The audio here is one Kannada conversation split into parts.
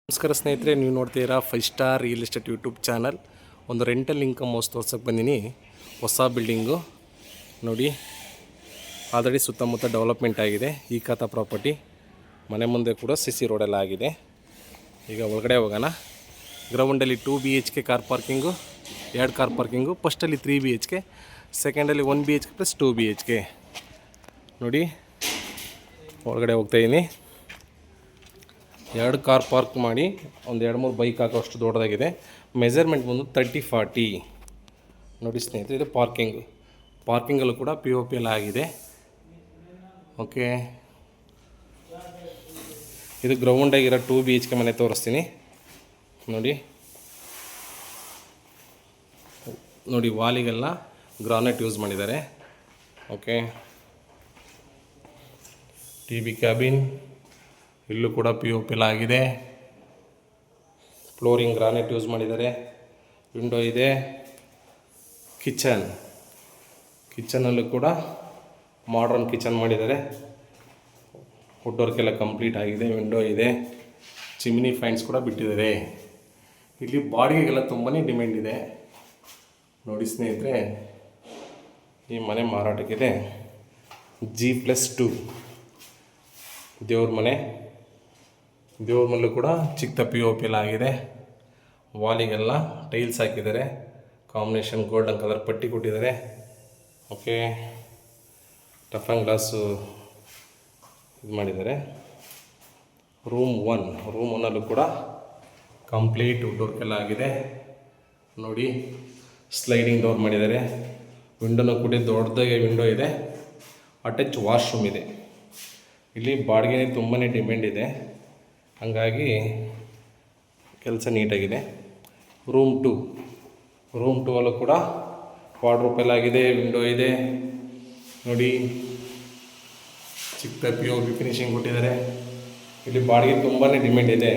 ನಮಸ್ಕಾರ ಸ್ನೇಹಿತರೆ, ನೀವು ನೋಡ್ತೀರಾ 5 star real estate YouTube channel. ಒಂದು ರೆಂಟಲ್ ಇನ್ಕಮ್ ಹೌಸ್ ತೋರ್ಸೋಕ್ಕೆ ಬಂದಿನಿ. ಹೊಸ ಬಿಲ್ಡಿಂಗು ನೋಡಿ, ಆಲ್ರೆಡಿ ಸುತ್ತಮುತ್ತ ಡೆವಲಪ್ಮೆಂಟ್ ಆಗಿದೆ. ಈ ಖಾತಾ ಪ್ರಾಪರ್ಟಿ ಮನೆ ಮುಂದೆ ಕೂಡ CC ರೋಡೆಲ್ಲ ಆಗಿದೆ. ಈಗ ಒಳಗಡೆ ಹೋಗೋಣ. ಗ್ರೌಂಡಲ್ಲಿ 2 BHK car parking, 2 car parking. ಫಸ್ಟಲ್ಲಿ 3 BHK, ಸೆಕೆಂಡಲ್ಲಿ 1 BHK ಪ್ಲಸ್ 2 BHK. ನೋಡಿ ಒಳಗಡೆ ಹೋಗ್ತಾಯಿದ್ದೀನಿ. 2 ಕಾರ್ ಪಾರ್ಕ್ ಮಾಡಿ ಒಂದು 2-3 ಬೈಕ್ ಹಾಕೋಷ್ಟು ದೊಡ್ಡದಾಗಿದೆ. ಮೆಜರ್ಮೆಂಟ್ ಬಂದು 30-40. ನೋಡಿ ಸ್ನೇಹಿತರೆ, ಇದು ಪಾರ್ಕಿಂಗಲ್ಲೂ ಕೂಡ POP ಎಲ್ಲ ಆಗಿದೆ. ಓಕೆ, ಇದು ಗ್ರೌಂಡಾಗಿರೋ 2 BHK ಮನೆ ತೋರಿಸ್ತೀನಿ. ನೋಡಿ ವಾಲಿಗೆಲ್ಲ ಗ್ರಾನೈಟ್ ಯೂಸ್ ಮಾಡಿದ್ದಾರೆ. ಓಕೆ, TV ಕ್ಯಾಬಿನ್, ಇಲ್ಲೂ ಕೂಡ POP ಎಲ್ಲ ಆಗಿದೆ. ಫ್ಲೋರಿಂಗ್ ಗ್ರಾನೈಟ್ ಯೂಸ್ ಮಾಡಿದ್ದಾರೆ. ವಿಂಡೋ ಇದೆ. ಕಿಚನಲ್ಲೂ ಕೂಡ ಮಾಡ್ರನ್ ಕಿಚನ್ ಮಾಡಿದ್ದಾರೆ. ವುಡ್ ವರ್ಕ್ ಎಲ್ಲ ಕಂಪ್ಲೀಟ್ ಆಗಿದೆ. ವಿಂಡೋ ಇದೆ. ಚಿಮ್ನಿ ಫೈನ್ಸ್ ಕೂಡ ಬಿಟ್ಟಿದ್ದಾರೆ. ಇಲ್ಲಿ ಬಾಡಿಗೆಗೆಲ್ಲ ತುಂಬಾ ಡಿಮ್ಯಾಂಡ್ ಇದೆ. ನೋಡಿ ಸ್ನೇಹಿತರೆ, ಈ ಮನೆ ಮಾರಾಟಕ್ಕಿದೆ. G+2 ದೇವ್ರ ಮನೆಯಲ್ಲೂ ಕೂಡ ಚಿಕ್ಕ POP ಎಲ್ಲ ಆಗಿದೆ. ವಾಲಿಗೆಲ್ಲ ಟೈಲ್ಸ್ ಹಾಕಿದ್ದಾರೆ. ಕಾಂಬಿನೇಷನ್ ಗೋಲ್ಡನ್ ಕಲರ್ ಪಟ್ಟಿ ಕೊಟ್ಟಿದ್ದಾರೆ. ಓಕೆ, ಟಫನ್ ಗ್ಲಾಸು ಇದು ಮಾಡಿದ್ದಾರೆ. ರೂಮ್ 1 ಕೂಡ ಕಂಪ್ಲೀಟ್ ವುಡ್ ವರ್ಕ್ ಎಲ್ಲ ಆಗಿದೆ. ನೋಡಿ, ಸ್ಲೈಡಿಂಗ್ ಡೋರ್ ಮಾಡಿದ್ದಾರೆ. ವಿಂಡೋನ ಕೂಡ ದೊಡ್ಡದಾಗಿ ವಿಂಡೋ ಇದೆ. ಅಟ್ಯಾಚ್ ವಾಶ್ರೂಮ್ ಇದೆ. ಇಲ್ಲಿ ಬಾಡಿಗೆ ತುಂಬಾ ಡಿಮ್ಯಾಂಡ್ ಇದೆ, ಹಾಗಾಗಿ ಕೆಲಸ ನೀಟಾಗಿದೆ. ರೂಮ್ 2 ಅಲ್ಲೂ ಕೂಡ ವಾರ್ಡ್ರೋಬ್ ಎಲ್ಲ ಆಗಿದೆ. ವಿಂಡೋ ಇದೆ. ನೋಡಿ, ಚಿಕ್ಕ POP ಫಿನಿಶಿಂಗ್ ಕೊಟ್ಟಿದ್ದಾರೆ. ಇಲ್ಲಿ ಬಾಡಿಗೆ ತುಂಬಾ ಡಿಮ್ಯಾಂಡ್ ಇದೆ.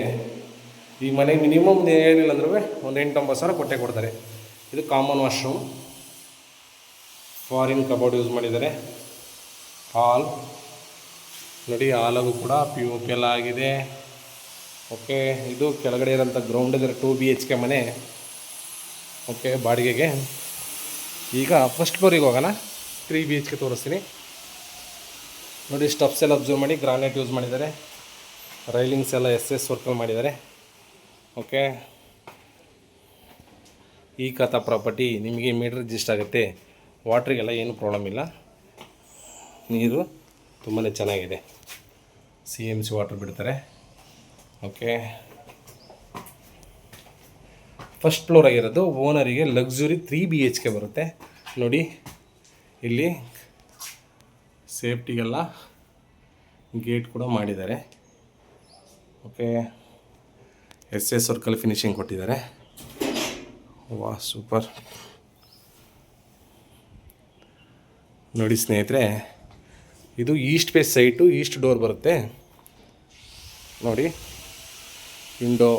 ಈ ಮನೆಗೆ ಮಿನಿಮಮ್ ಏನಿಲ್ಲ ಅಂದ್ರೂ ಒಂದು 8-9 ಸಾವಿರ ಕೊಡ್ತಾರೆ. ಇದು common washroom. Foreign cupboard use ಮಾಡಿದ್ದಾರೆ. ಹಾಲ್ ನೋಡಿ, ಹಾಲಾಗೂ ಕೂಡ POP ಎಲ್ಲ ಆಗಿದೆ. ಓಕೆ, ಇದು ಕೆಳಗಡೆ ಇರೋಂಥ ಗ್ರೌಂಡಿದ್ರೆ 2 BHK ಮನೆ. ಓಕೆ, ಬಾಡಿಗೆಗೆ. ಈಗ ಫಸ್ಟ್ ಫ್ಲೋರಿಗೆ ಹೋಗೋಣ. 3 BHK ತೋರಿಸ್ತೀನಿ. ನೋಡಿ, ಸ್ಟೆಪ್ಸ್ ಎಲ್ಲ ಅಬ್ಸರ್ವ್ ಮಾಡಿ. ಗ್ರಾನೈಟ್ ಯೂಸ್ ಮಾಡಿದ್ದಾರೆ. ರೈಲಿಂಗ್ಸ್ ಎಲ್ಲ SS ವರ್ಕಲ್ಲಿ ಮಾಡಿದ್ದಾರೆ. ಓಕೆ, ಈ ಖಾತಾ ಪ್ರಾಪರ್ಟಿ ನಿಮಗೆ ಮೀಟರ್ ಅಡ್ಜಸ್ಟ್ ಆಗುತ್ತೆ. ವಾಟ್ರಿಗೆಲ್ಲ ಏನು ಪ್ರಾಬ್ಲಮ್ ಇಲ್ಲ. ನೀರು ತುಂಬಾ ಚೆನ್ನಾಗಿದೆ. CMC ವಾಟರ್ ಬಿಡ್ತಾರೆ. ಓಕೆ, ಫಸ್ಟ್ ಫ್ಲೋರ್ ಆಗಿರೋದು ಓನರಿಗೆ ಲಕ್ಸುರಿ 3 BHK ಬರುತ್ತೆ. ನೋಡಿ, ಇಲ್ಲಿ ಸೇಫ್ಟಿಗೆಲ್ಲ ಗೇಟ್ ಕೂಡ ಮಾಡಿದ್ದಾರೆ. ಓಕೆ, SS ವರ್ಕಲ್ಲಿ ಫಿನಿಶಿಂಗ್ ಕೊಟ್ಟಿದ್ದಾರೆ. ವಾ, ಸೂಪರ್. ನೋಡಿ ಸ್ನೇಹಿತರೆ, ಇದು east face site. East door ಬರುತ್ತೆ. ನೋಡಿ, ವಿಂಡೋ.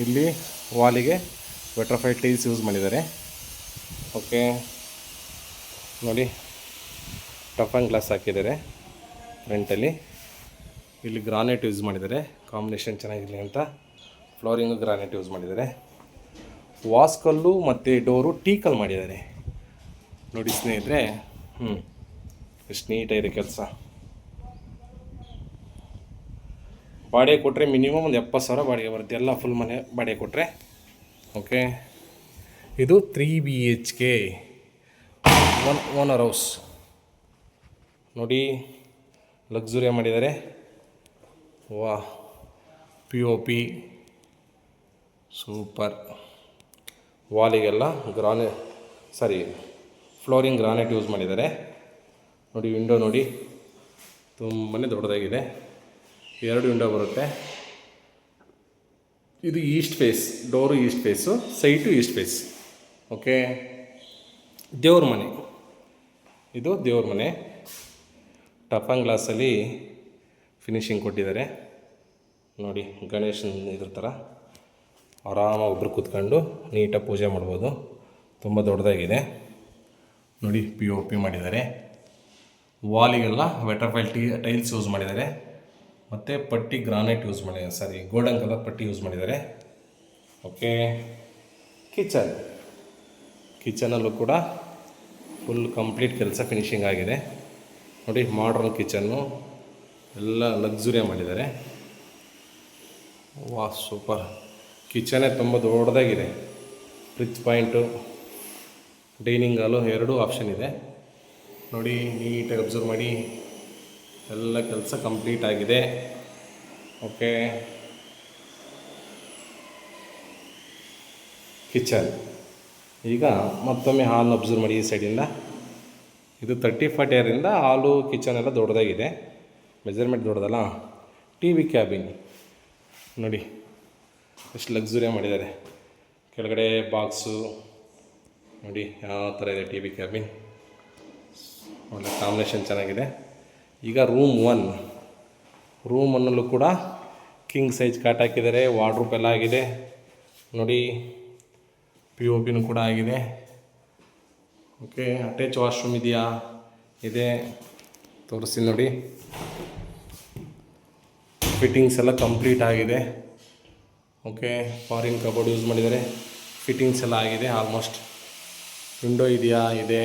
ಇಲ್ಲಿ ವಾಲಿಗೆ ವೆಟ್ರಫೈ ಟೈಲ್ಸ್ ಯೂಸ್ ಮಾಡಿದ್ದಾರೆ. ಓಕೆ, ನೋಡಿ, ಟಫನ್ ಗ್ಲಾಸ್ ಹಾಕಿದ್ದಾರೆ ಫ್ರಂಟಲ್ಲಿ. ಇಲ್ಲಿ ಗ್ರಾನೈಟ್ ಯೂಸ್ ಮಾಡಿದ್ದಾರೆ. ಕಾಂಬಿನೇಷನ್ ಚೆನ್ನಾಗಿರಲಿ ಅಂತ ಫ್ಲೋರಿಂಗು ಗ್ರಾನೈಟ್ ಯೂಸ್ ಮಾಡಿದ್ದಾರೆ. ವಾಸ್ಕಲ್ಲು ಮತ್ತು ಡೋರು ಟೀಕಲ್ ಮಾಡಿದ್ದಾರೆ. ನೋಡಿ ಸ್ನೇಹಿತರೆ, ಎಷ್ಟು ನೀಟಾಗಿದೆ ಕೆಲಸ. ಬಾಡಿಗೆ ಕೊಟ್ಟರೆ ಮಿನಿಮಮ್ ಒಂದು 70 ಸಾವಿರ ಬಾಡಿಗೆ ಬರುತ್ತೆ. ಎಲ್ಲ ಫುಲ್ ಮನೆ ಬಾಡಿಗೆ ಕೊಟ್ಟರೆ. ಓಕೆ, ಇದು 3 BHK ಓನರ್ ಹೌಸ್. ನೋಡಿ, ಲಕ್ಸುರಿಯಾಗಿ ಮಾಡಿದ್ದಾರೆ. ವಾ, POP ಸೂಪರ್. ವಾಲಿಗೆಲ್ಲ ಫ್ಲೋರಿಂಗ್ ಗ್ರಾನೈಟ್ ಯೂಸ್ ಮಾಡಿದ್ದಾರೆ. ನೋಡಿ, ವಿಂಡೋ ನೋಡಿ, ತುಂಬಾ ದೊಡ್ಡದಾಗಿದೆ. 2 ವಿಂಡೋ ಬರುತ್ತೆ. ಇದು east face. Door east face, site east face. Okay, ದೇವ್ರ ಮನೆ. ಇದು ದೇವ್ರ ಮನೆ. ಟಫನ್ ಗ್ಲಾಸಲ್ಲಿ ಫಿನಿಶಿಂಗ್ ಕೊಟ್ಟಿದ್ದಾರೆ. ನೋಡಿ, ಗಣೇಶನ ಇದ್ರ ಥರ ಆರಾಮಾಗಿ ಒಬ್ಬರು ಕೂತ್ಕೊಂಡು ನೀಟಾಗಿ ಪೂಜೆ ಮಾಡ್ಬೋದು. ತುಂಬ ದೊಡ್ಡದಾಗಿದೆ. ನೋಡಿ, POP ಮಾಡಿದ್ದಾರೆ. ವಾಲಿಗೆಲ್ಲ ವೆಟ್ರಫೈಲ್ ಟೈಲ್ಸ್ ಯೂಸ್ ಮಾಡಿದ್ದಾರೆ. ಮತ್ತು ಪಟ್ಟಿ ಗ್ರಾನೈಟ್ ಯೂಸ್ ಮಾಡಿದ್ದಾರೆ, ಸಾರಿ ಗೋಲ್ಡನ್ ಕಲರ್ ಪಟ್ಟಿ ಯೂಸ್ ಮಾಡಿದ್ದಾರೆ. ಓಕೆ, ಕಿಚನಲ್ಲೂ ಕೂಡ ಫುಲ್ ಕಂಪ್ಲೀಟ್ ಕೆಲಸ ಫಿನಿಷಿಂಗ್ ಆಗಿದೆ ನೋಡಿ. ಮಾಡ್ರನ್ ಕಿಚನ್ನು ಎಲ್ಲ ಲಕ್ಸುರಿಯಾಗಿ ಮಾಡಿದ್ದಾರೆ. ವಾ ಸೂಪರ್. ಕಿಚನೇ ತುಂಬ ದೊಡ್ಡದಾಗಿದೆ. ಫ್ರಿಜ್ ಪಾಯಿಂಟು, ಡೈನಿಂಗ್ ಹಾಲು ಎರಡೂ ಆಪ್ಷನ್ ಇದೆ ನೋಡಿ. ನೀಟಾಗಿ ಅಬ್ಸರ್ವ್ ಮಾಡಿ, ಎಲ್ಲ ಕೆಲಸ ಕಂಪ್ಲೀಟ್ ಆಗಿದೆ. Okay, kitchen. ಈಗ ಮತ್ತೊಮ್ಮೆ ಹಾಲ್ ಅಬ್ಸರ್ವ್ ಮಾಡಿ ಈ ಸೈಡಿಂದ. ಇದು 30-40 ಇಯರಿಂದ ಹಾಲು ಕಿಚನ್ ಎಲ್ಲ ದೊಡ್ಡದಾಗಿದೆ, ಮೆಜರ್ಮೆಂಟ್ ದೊಡ್ಡದಲ್ಲ. ಟಿ ವಿ ಕ್ಯಾಬಿನ್ ನೋಡಿ ಎಷ್ಟು ಲಕ್ಸುರಿಯಾಗಿ ಮಾಡಿದ್ದಾರೆ. ಕೆಳಗಡೆ ಬಾಕ್ಸು ನೋಡಿ ಯಾವ ಥರ ಇದೆ. ಟಿ ವಿ ಕ್ಯಾಬಿನ್ ಒಳ್ಳೆ ಕಾಂಬಿನೇಷನ್ ಚೆನ್ನಾಗಿದೆ. ಈಗ ರೂಮ್ 1 ಕೂಡ ಕಿಂಗ್ ಸೈಜ್ ಕಾಟ್ ಹಾಕಿದ್ದಾರೆ. ವಾರ್ಡ್ರೋಬ್ ಎಲ್ಲ ಆಗಿದೆ ನೋಡಿ. POP ಕೂಡ ಆಗಿದೆ. ಓಕೆ, ಅಟ್ಯಾಚ್ ವಾಶ್ರೂಮ್ ಇದೆಯಾ? ಇದೆ, ತೋರಿಸ್ತೀನಿ ನೋಡಿ. ಫಿಟ್ಟಿಂಗ್ಸ್ ಎಲ್ಲ ಕಂಪ್ಲೀಟ್ ಆಗಿದೆ. ಓಕೆ, ಫಾರಿನ್ ಕಬೋರ್ಡ್ ಯೂಸ್ ಮಾಡಿದ್ದಾರೆ. ಫಿಟ್ಟಿಂಗ್ಸ್ ಎಲ್ಲ ಆಗಿದೆ ಆಲ್ಮೋಸ್ಟ್. ವಿಂಡೋ ಇದೆಯಾ? ಇದೆ.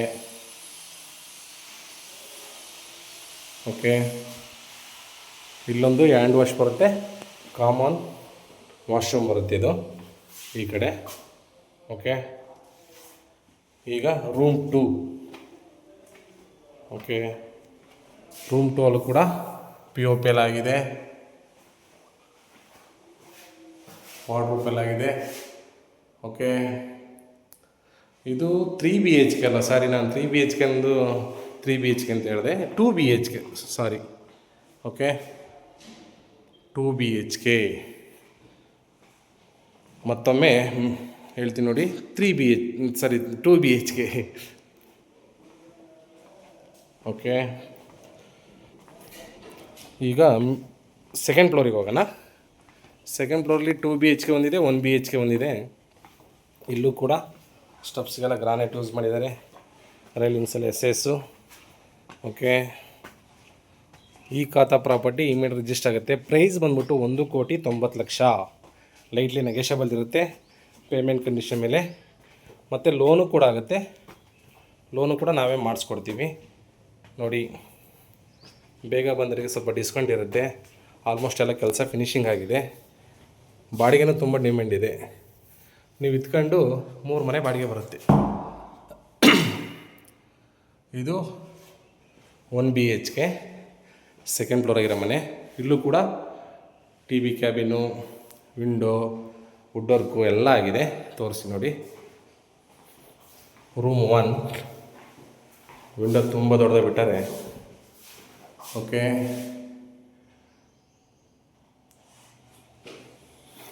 ಓಕೆ, ಇಲ್ಲೊಂದು ಹ್ಯಾಂಡ್ ವಾಶ್ ಬರುತ್ತೆ, ಕಾಮನ್ ವಾಶ್ರೂಮ್ ಬರುತ್ತೆ ಇದು ಈ ಕಡೆ. ಓಕೆ, ಈಗ ರೂಮ್ 2. ಓಕೆ, ರೂಮ್ 2 ಅಲ್ಲೂ ಕೂಡ POP ಎಲ್ಲ ಆಗಿದೆ, ವಾರ್ಡ್ರೋಬ್ ಎಲ್ಲ ಆಗಿದೆ. ಓಕೆ, ಇದು 3 BHK ಅಲ್ಲ, ಸಾರಿ ನಾನು 3 BHK ಅಂದು 3 BHK ಅಂತ ಹೇಳಿದೆ. 2 BHK, ಸಾರಿ. Okay, 2 BHK. ಮತ್ತೊಮ್ಮೆ ಹೇಳ್ತೀನಿ ನೋಡಿ, 2 BHK. ಓಕೆ, ಈಗ ಸೆಕೆಂಡ್ ಫ್ಲೋರಿಗೆ ಹೋಗೋಣ. ಸೆಕೆಂಡ್ ಫ್ಲೋರಲ್ಲಿ 2 BHK ಒಂದಿದೆ, 1 BHK ಒಂದಿದೆ. ಇಲ್ಲೂ ಕೂಡ ಸ್ಟೆಪ್ಸ್ಗೆಲ್ಲ ಗ್ರಾನೈಟ್ ಯೂಸ್ ಮಾಡಿದ್ದಾರೆ, ರೈಲಿಂಗ್ಸ್ ಎಲ್ಲ SS. ಓಕೆ, ಈ ಖಾತಾ ಪ್ರಾಪರ್ಟಿ ಇಮಿಡಿಯೇಟ್ ರಿಜಿಸ್ಟರ್ ಆಗುತ್ತೆ. ಪ್ರೈಸ್ ಬಂದ್ಬಿಟ್ಟು 1,90,00,000. ಲೈಟ್ಲಿ ನೆಗೆಷಬಲ್ ಇರುತ್ತೆ ಪೇಮೆಂಟ್ ಕಂಡೀಷನ್ ಮೇಲೆ. ಮತ್ತು ಲೋನು ಕೂಡ ಆಗುತ್ತೆ. ಲೋನು ಕೂಡ ನಾವೇ ಮಾಡಿಸ್ಕೊಡ್ತೀವಿ ನೋಡಿ. ಬೇಗ ಬಂದರಿಗೆ ಸ್ವಲ್ಪ ಡಿಸ್ಕೌಂಟ್ ಇರುತ್ತೆ. ಆಲ್ಮೋಸ್ಟ್ ಎಲ್ಲ ಕೆಲಸ ಫಿನಿಷಿಂಗ್ ಆಗಿದೆ. ಬಾಡಿಗೆನೂ ತುಂಬ ಡಿಮ್ಯಾಂಡ್ ಇದೆ. ನೀವು ಇದ್ಕೊಂಡು 3 ಮನೆ ಬಾಡಿಗೆ ಬರುತ್ತೆ. ಇದು 1 BHK ಸೆಕೆಂಡ್ ಫ್ಲೋರಾಗಿರೋ ಮನೆ. ಇಲ್ಲೂ ಕೂಡ TV cabin, window, wood work ಎಲ್ಲ ಆಗಿದೆ. ತೋರಿಸಿ ನೋಡಿ. ರೂಮ್ 1 ವಿಂಡೋ ತುಂಬ ದೊಡ್ಡದಾಗಿ ಬಿಟ್ಟಾರೆ. ಓಕೆ,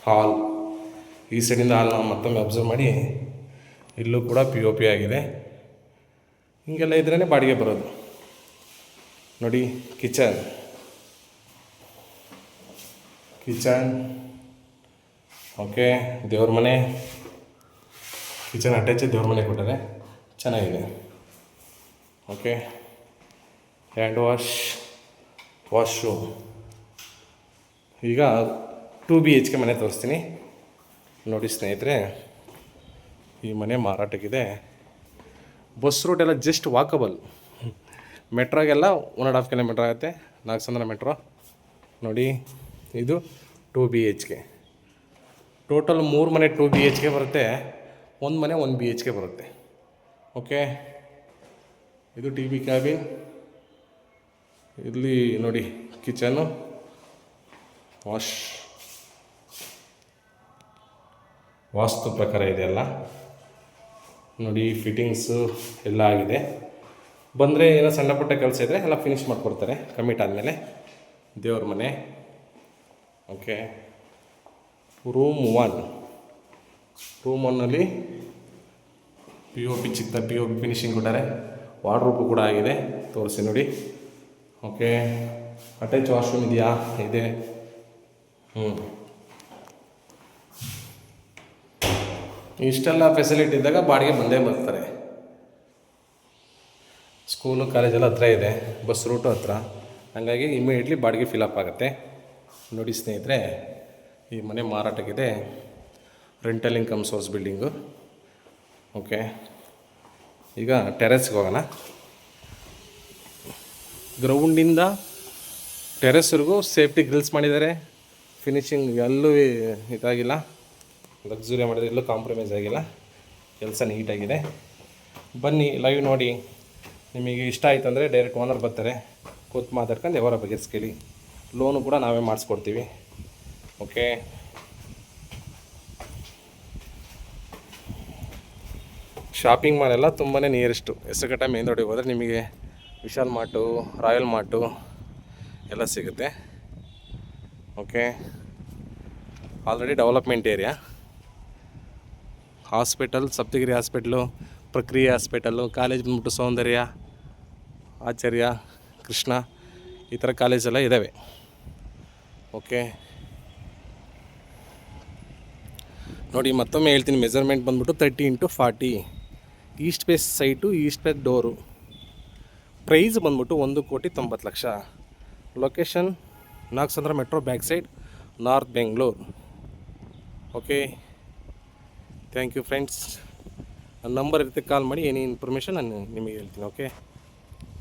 ಹಾಲ್. ಈ ಸೈಡಿಂದ ಹಾಲ್ ನಾವು ಮತ್ತೊಮ್ಮೆ ಅಬ್ಸರ್ವ್ ಮಾಡಿ, ಇಲ್ಲೂ ಕೂಡ POP ಆಗಿದೆ. ಹಿಂಗೆಲ್ಲ ಇದ್ರೇ ಬಾಡಿಗೆ ಬರೋದು ನೋಡಿ. ಕಿಚನ್ ಓಕೆ, ದೇವ್ರ ಮನೆ. ಕಿಚನ್ ಅಟ್ಯಾಚ್ ದೇವ್ರ ಮನೆ ಕೊಟ್ಟರೆ ಚೆನ್ನಾಗಿದೆ. Okay, hand washroom. ಈಗ 2 BHK ಮನೆ ತೋರಿಸ್ತೀನಿ ನೋಡಿ ಸ್ನೇಹಿತರೆ. ಈ ಮನೆ ಮಾರಾಟಕ್ಕಿದೆ. ಬಸ್ ರೂಟ್ ಎಲ್ಲ ಜಸ್ಟ್ ವಾಕಬಲ್. ಮೆಟ್ರೋಗೆಲ್ಲ 1.5 ಕಿಲೋಮೀಟ್ರ್ ಆಗುತ್ತೆ, ನಾಗಸಂದ್ರ ಮೆಟ್ರೋ ನೋಡಿ. ಇದು 2 BHK. ಟೋಟಲ್ 3 ಮನೆ 2 BHK ಬರುತ್ತೆ, 1 ಮನೆ 1 BHK ಬರುತ್ತೆ. ಓಕೆ, ಇದು TV ಕ್ಯಾಬಿನ್. ಇಲ್ಲಿ ನೋಡಿ ಕಿಚನ್ನು, ವಾಸ್ತು ಪ್ರಕಾರ ಇದೆಲ್ಲ ನೋಡಿ. ಫಿಟ್ಟಿಂಗ್ಸು ಎಲ್ಲ ಆಗಿದೆ. ಬಂದರೆ ಏನೋ ಸಣ್ಣ ಪುಟ್ಟ ಕೆಲಸ ಇದ್ದರೆ ಎಲ್ಲ ಫಿನಿಷ್ ಮಾಡಿಕೊಡ್ತಾರೆ ಕಮಿಟ್ ಆದಮೇಲೆ. ದೇವ್ರ ಮನೆ. ಓಕೆ, ರೂಮ್ 1ನಲ್ಲಿ POP ಚಿಕ್ಕ POP ಫಿನಿಷಿಂಗ್ ಕೊಟ್ಟಾರೆ. ವಾರ್ಡ್ರೋಬ್ ಕೂಡ ಆಗಿದೆ, ತೋರಿಸಿ ನೋಡಿ. ಓಕೆ, ಅಟ್ಯಾಚ್ ವಾಶ್ರೂಮ್ ಇದೆಯಾ? ಇದೆ. ಇಷ್ಟೆಲ್ಲ ಫೆಸಿಲಿಟಿ ಇದ್ದಾಗ ಬಾಡಿಗೆ ಬಂದೇ ಬರ್ತಾರೆ. ಸ್ಕೂಲು ಕಾಲೇಜೆಲ್ಲ ಹತ್ರ ಇದೆ, ಬಸ್ ರೂಟು ಹತ್ರ, ಹಾಗಾಗಿ ಇಮಿಡಿಯೇಟ್ಲಿ ಬಾಡಿಗೆ ಫಿಲಪ್ ಆಗುತ್ತೆ. ನೋಡಿ ಸ್ನೇಹಿತರೆ, ಈ ಮನೆ ಮಾರಾಟಕ್ಕಿದೆ. Rental income source building. Okay, ಈಗ ಟೆರೆಸ್ಗೆ ಹೋಗೋಣ. ಗ್ರೌಂಡಿಂದ ಟೆರೆಸ್ವರೆಗೂ ಸೇಫ್ಟಿ ಗ್ರಿಲ್ಸ್ ಮಾಡಿದ್ದಾರೆ. ಫಿನಿಷಿಂಗ್ ಎಲ್ಲೂ ಇದಾಗಿಲ್ಲ, ಲಕ್ಸುರಿ ಮಾಡಿದರೆ ಎಲ್ಲೂ ಕಾಂಪ್ರಮೈಸ್ ಆಗಿಲ್ಲ. ಕೆಲಸ ನೀಟಾಗಿದೆ. ಬನ್ನಿ ಲೈವ್ ನೋಡಿ. ನಿಮಗೆ ಇಷ್ಟ ಆಯ್ತು ಅಂದರೆ ಡೈರೆಕ್ಟ್ ಓನರ್ ಬರ್ತಾರೆ, ಕೂತು ಮಾತಾಡ್ಕೊಂಡು ಯಾವಾರ ಬಗೆಹರಿಸ್ಕೊಳ್ಳಿ. ಲೋನು ಕೂಡ ನಾವೇ ಮಾಡಿಸ್ಕೊಡ್ತೀವಿ. ಓಕೆ, ಶಾಪಿಂಗ್ ಮಾಲ್ ಎಲ್ಲ ತುಂಬಾ ನಿಯರೆಸ್ಟು. ಹೆಸರುಘಟ್ಟ ಮೇನ್ ರೋಡಿಗೆ ಹೋದರೆ ನಿಮಗೆ ವಿಶಾಲ್ ಮಾರ್ಟು, ರಾಯಲ್ ಮಾರ್ಟು ಎಲ್ಲ ಸಿಗುತ್ತೆ. Okay, already development area. Hospital Saptagiri hospital, ಪ್ರಕ್ರಿಯೆ ಹಾಸ್ಪಿಟಲ್ಲು, ಕಾಲೇಜ್ ಬಂದ್ಬಿಟ್ಟು ಸೌಂದರ್ಯ, ಆಚಾರ್ಯ, ಕೃಷ್ಣ, ಈ ಥರ ಕಾಲೇಜೆಲ್ಲ ಇದ್ದಾವೆ. ಓಕೆ ನೋಡಿ, ಮತ್ತೊಮ್ಮೆ ಹೇಳ್ತೀನಿ, ಮೆಜರ್ಮೆಂಟ್ ಬಂದ್ಬಿಟ್ಟು 30x40. East face site, east face door. Price ಬಂದ್ಬಿಟ್ಟು 1,90,00,000. Location Nagasandra metro back side, north Bengaluru. Okay, thank you friends. ನನ್ನ ನಂಬರ್ ಇರುತ್ತೆ, ಕಾಲ್ ಮಾಡಿ. ಏನೇ ಇನ್ಫಾರ್ಮೇಷನ್ ನಾನು ನಿಮಗೆ ಹೇಳ್ತೀನಿ. ಓಕೆ.